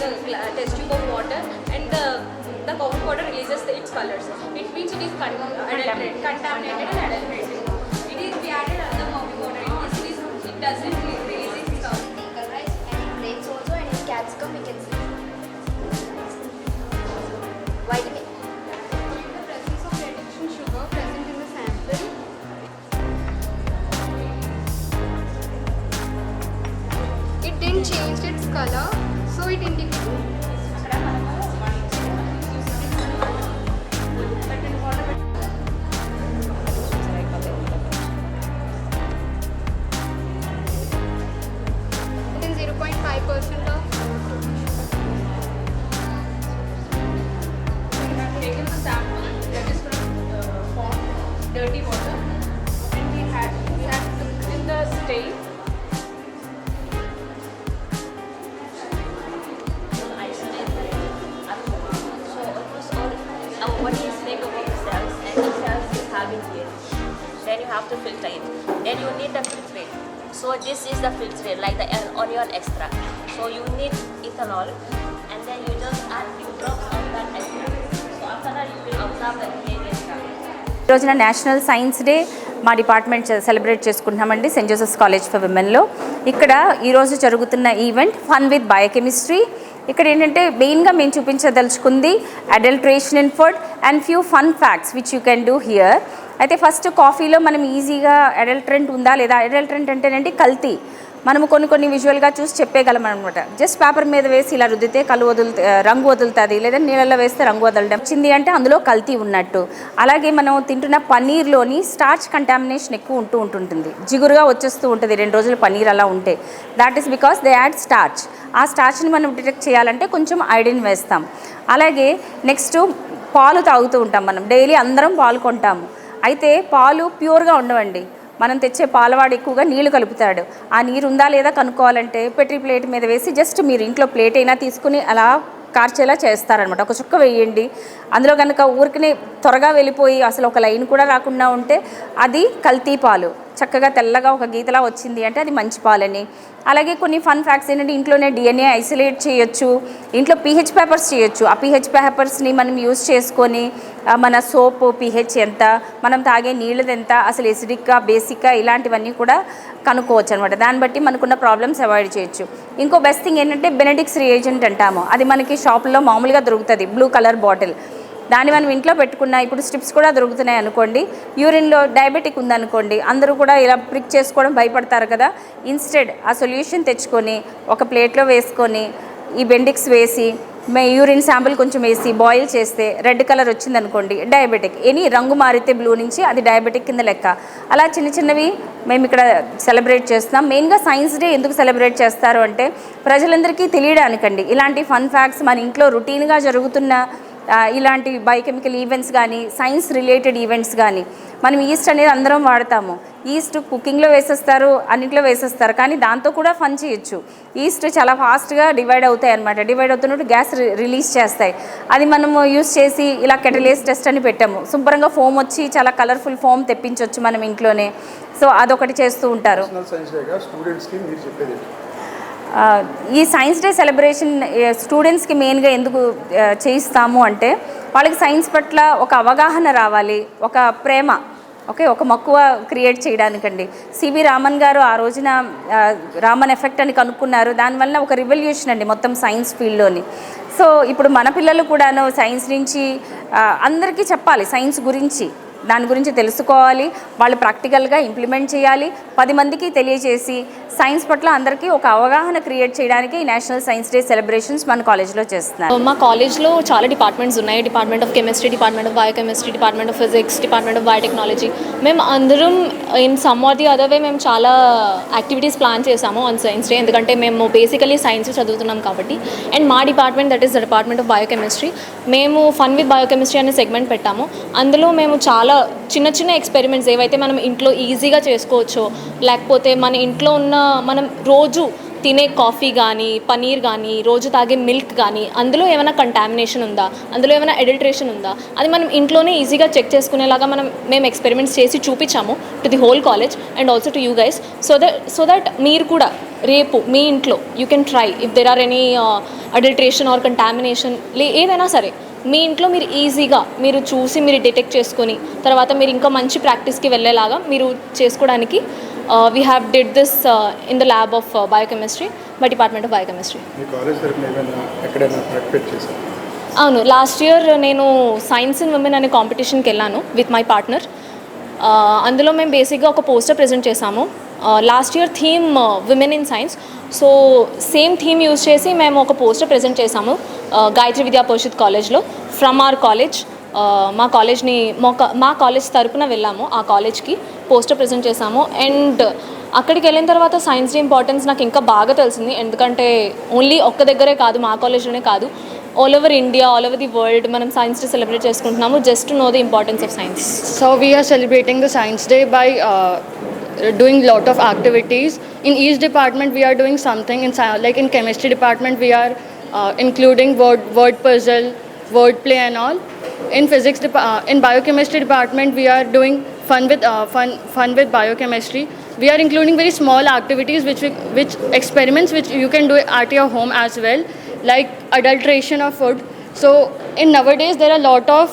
test tube of water, and the coffee powder releases its colors. It means it is contaminated and adulterated. We added another coffee powder in this. It doesn't release its color. Decolorize and in grapes also, and in capsicum we can see vitamin. The presence of reduction sugar present in the sample. It didn't change its color, so it indicates. Within 0.5% of. We have taken the sample that is from dirty water, and we had put in the stain. So almost all our body is made up of cells, and the cells is having here. Then you have to filter it. Then you need the filtrate. So this is the filtrate, like the onion extract. So you need ethanol, and then you just add few drops of that extract. So after that you will observe the behavior. ఈ రోజున national science day మా department celebrate చేసుకుంటున్నామండి Saint Joseph's College for విమెన్లో. ఇక్కడ ఈరోజు జరుగుతున్న event fun with biochemistry. ఇక్కడ ఏంటంటే మెయిన్గా మేము చూపించదలుచుకుంది adulteration in food and few fun facts which you can do here. అయితే ఫస్ట్ కాఫీలో మనం ఈజీగా అడల్ట్రెంట్ ఉందా లేదా, అడల్ట్రెంట్ అంటేనంటే కల్తీ. మనము కొన్ని విజువల్గా చూసి చెప్పేయగలం అనమాట. జస్ట్ పేపర్ మీద వేసి ఇలా రుద్దితే రంగు వదులుతుంది, లేదా నీళ్ళలో వేస్తే రంగు వదలడం వచ్చింది అంటే అందులో కల్తీ ఉన్నట్టు. అలాగే మనం తింటున్న పన్నీర్లోని స్టార్చ్ కంటామినేషన్ ఎక్కువ ఉంటుంది, జిగురుగా వచ్చేస్తూ ఉంటుంది 2 రోజులు పన్నీర్ అలా ఉంటే. That is because they add starch. ఆ స్టార్చ్ని మనం డిటెక్ట్ చేయాలంటే కొంచెం ఐడిన్ వేస్తాం. అలాగే నెక్స్ట్ పాలు తాగుతూ ఉంటాం, మనం డైలీ అందరం పాలు కొంటాము. అయితే పాలు ప్యూర్గా ఉండవండి. మనం తెచ్చే పాలవాడు ఎక్కువగా నీళ్లు కలుపుతాడు. ఆ నీరు ఉందా లేదా కనుక్కోవాలంటే పెట్రీ ప్లేట్ మీద వేసి జస్ట్ మీరు ఇంట్లో ప్లేట్ అయినా తీసుకుని అలా కార్చేలా చేస్తారనమాట. ఒక చుక్క వేయండి, అందులో కనుక ఊరికనే త్వరగా వెళ్ళిపోయి అసలు ఒక లైన్ కూడా రాకుండా ఉంటే అది కల్తీ పాలు. చక్కగా తెల్లగా ఒక గీతలా వచ్చింది అంటే అది మంచి పాలని. అలాగే కొన్ని ఫన్ ఫ్యాక్ట్స్ ఏంటంటే ఇంట్లోనే DNA ఐసోలేట్ చేయొచ్చు, ఇంట్లో pH పేపర్స్ చేయొచ్చు. ఆ pH పేపర్స్ని మనం యూజ్ చేసుకొని మన సోప్ pH ఎంత, మనం తాగే నీళ్ళది ఎంత, అసలు ఎసిడిక్గా బేసిక్గా ఇలాంటివన్నీ కూడా కనుక్కోవచ్చు అనమాట. దాన్ని బట్టి మనకున్న ప్రాబ్లమ్స్ అవాయిడ్ చేయొచ్చు. ఇంకో బెస్ట్ థింగ్ ఏంటంటే బెనెడిక్స్ రియేజెంట్ అంటాము. అది మనకి షాపుల్లో మామూలుగా దొరుకుతుంది, బ్లూ కలర్ బాటిల్. దాన్ని మనం ఇంట్లో పెట్టుకున్న ఇప్పుడు స్ట్రిప్స్ కూడా దొరుకుతున్నాయి అనుకోండి. యూరిన్లో డయాబెటిక్ ఉందనుకోండి, అందరూ కూడా ఇలా ప్రిక్ చేసుకోవడం భయపడతారు కదా. ఇన్స్టెడ్ ఆ సొల్యూషన్ తెచ్చుకొని ఒక ప్లేట్లో వేసుకొని ఈ బెండిక్స్ వేసి యూరిన్ శాంపుల్ కొంచెం వేసి బాయిల్ చేస్తే రెడ్ కలర్ వచ్చిందనుకోండి డయాబెటిక్. ఎనీ రంగు మారితే బ్లూ నుంచి అది డయాబెటిక్ కింద లెక్క. అలా చిన్నవి మేము ఇక్కడ సెలబ్రేట్ చేస్తున్నాం. మెయిన్గా సైన్స్ డే ఎందుకు సెలబ్రేట్ చేస్తారు అంటే ప్రజలందరికీ తెలియడానికండి. ఇలాంటి ఫన్ ఫ్యాక్ట్స్ మన ఇంట్లో రొటీన్గా జరుగుతున్న ఇలాంటి బయోకెమికల్ ఈవెంట్స్ కానీ సైన్స్ రిలేటెడ్ ఈవెంట్స్ కానీ. మనం ఈస్ట్ అనేది అందరం వాడతాము. ఈస్ట్ కుకింగ్లో వేసేస్తారు, అన్నింటిలో వేసేస్తారు, కానీ దాంతో కూడా ఫన్ చేయొచ్చు. ఈస్ట్ చాలా ఫాస్ట్గా డివైడ్ అవుతాయి అనమాట. డివైడ్ అవుతున్నట్టు గ్యాస్ రిలీజ్ చేస్తాయి. అది మనము యూస్ చేసి ఇలా కెటలేస్ టెస్ట్ అని పెట్టాము. శుభ్రంగా ఫోమ్ వచ్చి చాలా కలర్ఫుల్ ఫోమ్ తెప్పించవచ్చు మనం ఇంట్లోనే. సో అదొకటి చేస్తూ ఉంటారు. ఈ సైన్స్ డే సెలబ్రేషన్ స్టూడెంట్స్కి మెయిన్గా ఎందుకు చేయిస్తాము అంటే వాళ్ళకి సైన్స్ పట్ల ఒక అవగాహన రావాలి, ఒక ప్రేమ, ఒక మక్కువ క్రియేట్ చేయడానికండి. సివి రామన్ గారు ఆ రోజున రామన్ ఎఫెక్ట్ అని కనుక్కున్నారు. దానివల్ల ఒక రివల్యూషన్ అండి మొత్తం సైన్స్ ఫీల్డ్లోని. సో ఇప్పుడు మన పిల్లలు కూడాను సైన్స్ నుంచి అందరికీ చెప్పాలి, సైన్స్ గురించి దాని గురించి తెలుసుకోవాలి, వాళ్ళు ప్రాక్టికల్గా ఇంప్లిమెంట్ చేయాలి, 10 మందికి తెలియజేసి సైన్స్ పట్ల అందరికీ ఒక అవగాహన క్రియేట్ చేయడానికి ఈ నేషనల్ సైన్స్ డే సెలబ్రేషన్స్ మన కాలేజ్లో చేస్తున్నారు. మా కాలేజ్లో చాలా డిపార్ట్మెంట్స్ ఉన్నాయి. Department of chemistry, department of biochemistry, department of physics, department of biotechnology. మేము అందరం in some or the other way మేము చాలా యాక్టివిటీస్ ప్లాన్ చేసాము ఆన్ సైన్స్ డే. ఎందుకంటే మేము బేసికలీ సైన్స్ చదువుతున్నాం కాబట్టి. అండ్ మా department, that is the department of biochemistry, మేము ఫన్ విత్ బయోకెమిస్ట్రీ అనే సెగ్మెంట్ పెట్టాము. అందులో మేము చాలా చిన్న ఎక్స్పెరిమెంట్స్ ఏవైతే మనం ఇంట్లో ఈజీగా చేసుకోవచ్చో, లేకపోతే మన ఇంట్లో ఉన్న మనం రోజు తినే కాఫీ కానీ పనీర్ కానీ రోజు తాగే మిల్క్ కానీ అందులో ఏమైనా కంటామినేషన్ ఉందా, అందులో ఏమైనా అడల్ట్రేషన్ ఉందా, అది మనం ఇంట్లోనే ఈజీగా చెక్ చేసుకునేలాగా మేము ఎక్స్పెరిమెంట్స్ చేసి చూపించాము to the whole college and also to you guys. So that మీరు కూడా రేపు మీ ఇంట్లో you can try if there are any adulteration or contamination ఏదైనా సరే మీ ఇంట్లో మీరు ఈజీగా మీరు చూసి మీరు డిటెక్ట్ చేసుకొని తర్వాత మీరు ఇంకా మంచి ప్రాక్టీస్కి వెళ్ళేలాగా మీరు చేసుకోవడానికి we have did this in the lab of biochemistry by department of biochemistry. Me college తరఫున ఏమైనా ఎక్కడైనా పార్టిసిపేట్ చేశారు? అవును, లాస్ట్ ఇయర్ నేను సైన్స్ ఇన్ విమెన్ అనే కాంపిటీషన్కి వెళ్ళాను విత్ మై పార్ట్నర్. అందులో మేము బేసిక్గా ఒక పోస్టర్ ప్రజెంట్ చేసాము. Last year theme women in science, so same theme use చేసి మేము ఒక పోస్టర్ ప్రజెంట్ చేసాము గాయత్రి విద్యా పరిషత్ కాలేజ్లో ఫ్రమ్ అవర్ కాలేజ్. మా కాలేజ్ తరపున వెళ్ళాము ఆ కాలేజ్కి, పోస్టర్ ప్రజెంట్ చేసాము. అండ్ అక్కడికి వెళ్ళిన తర్వాత సైన్స్ డే ఇంపార్టెన్స్ నాకు ఇంకా బాగా తెలిసింది. ఎందుకంటే ఓన్లీ ఒక్క దగ్గరే కాదు, మా కాలేజ్లోనే కాదు, all over India, all over the world మనం సైన్స్ డే సెలబ్రేట్ చేసుకుంటున్నాము just to know the importance of science. So we are celebrating the Science Day by doing lot of activities. In each department we are doing something. Like in chemistry department we are including word puzzle, word play and all. In in biochemistry department we are doing fun with biochemistry. We are including very small activities which experiments which you can do at your home as well, like adulteration of food. So in nowadays there are a lot of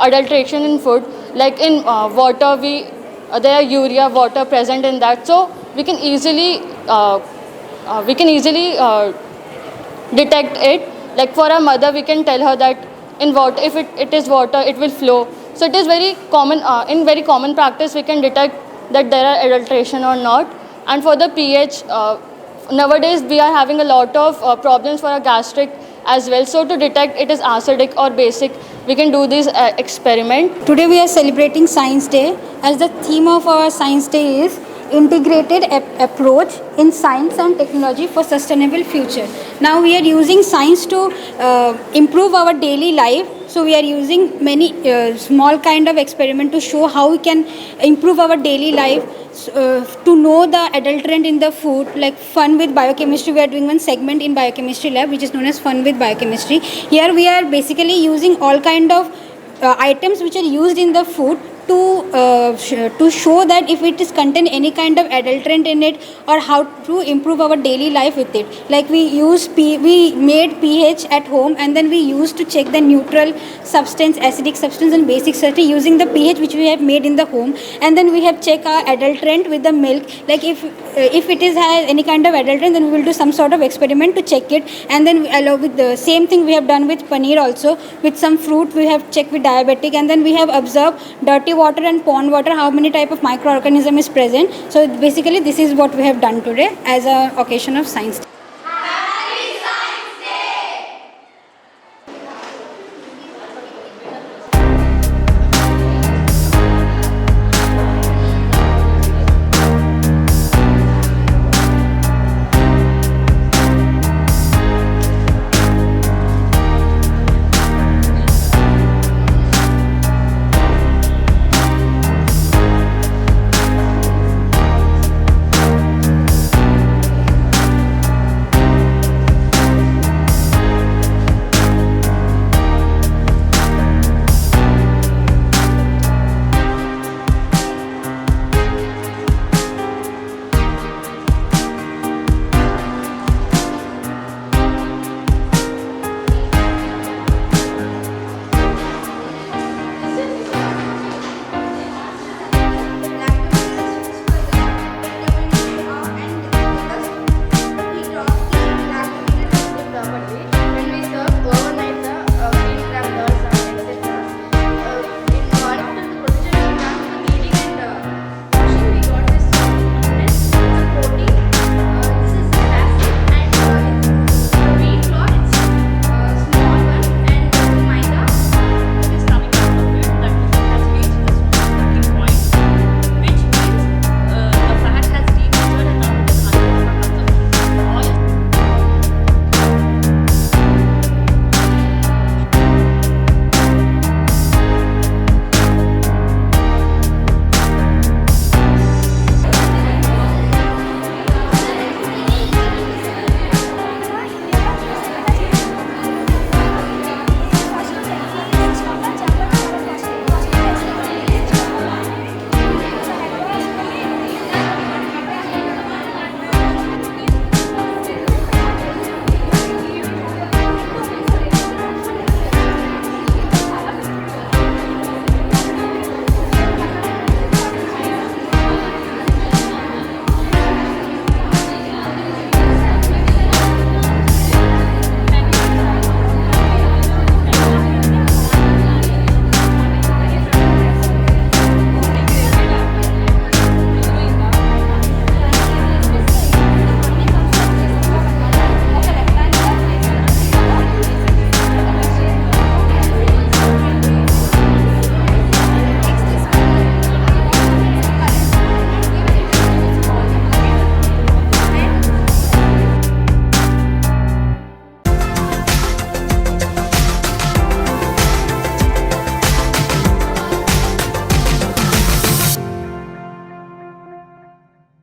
adulteration in food, like in water there are urea water present in that, so we can easily detect it. Like for a mother we can tell her that in water, if it is water it will flow. So it is very common, in very common practice we can detect that there are adulteration or not. And for the pH, nowadays we are having a lot of problems for our gastric as well. So to detect it is acidic or basic, we can do this experiment. Today we are celebrating Science Day, as the theme of our Science Day is integrated approach in science and technology for sustainable future. Now we are using science to improve our daily life. So we are using many small kind of experiment to show how we can improve our daily life. To know the adulterant in the food, like fun with biochemistry, we are doing one segment in biochemistry lab which is known as fun with biochemistry. Here we are basically using all kind of items which are used in the food to show that if it is contain any kind of adulterant in it, or how to improve our daily life with it. Like we made pH at home, and then we used to check the neutral substance, acidic substance and basic substance using the pH which we have made in the home. And then we have checked our adulterant with the milk, like if it is has any kind of adulterant, then we will do some sort of experiment to check it. And then along with the same thing we have done with paneer also. With some fruit we have checked with diabetic, and then we have observed dirty water and pond water, how many type of microorganism is present. So basically this is what we have done today as a occasion of Science Day.